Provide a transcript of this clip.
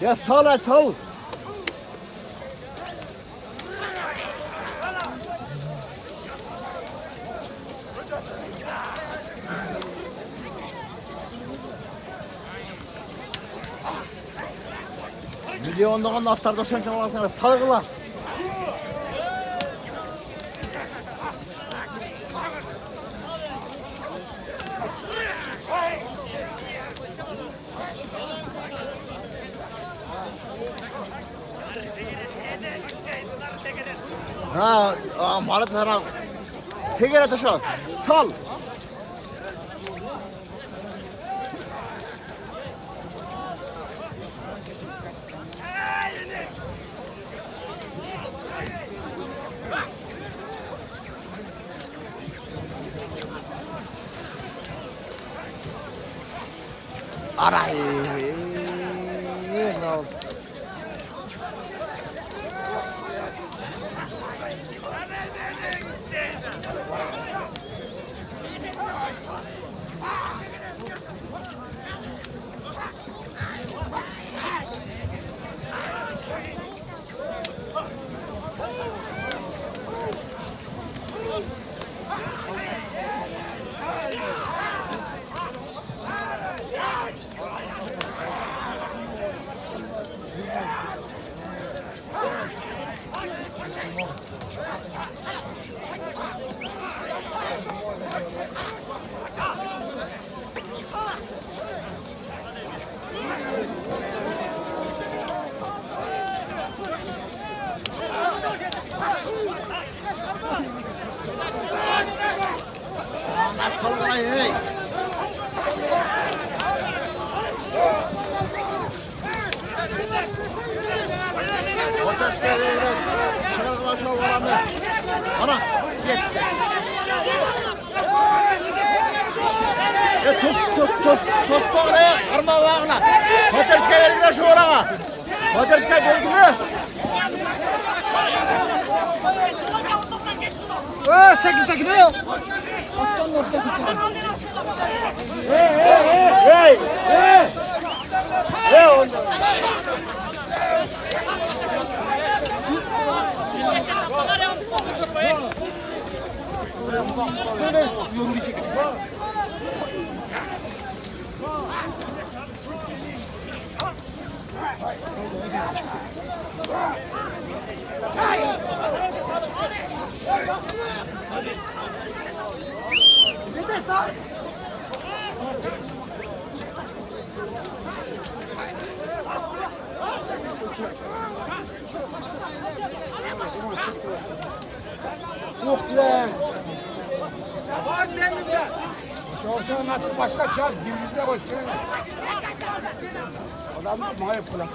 Ya sağ sağ. Milyonluğun atlarda şunca olasına salgıla. Ha, malı taraf. Tekere düşün. Sal. Aray. Ne oldu? Hey. Ortaç gel. Çıkarıkla şu olanı. Ana. Yetti. Tost bağlaya. Karma bağla. Ortaç gel şu olana. Ortaç gel belgili. 8 ne yok? Hey! Yok lan. Var demir. Şorsan artık başka çal. Birbirine başka. Adam mı yapılan?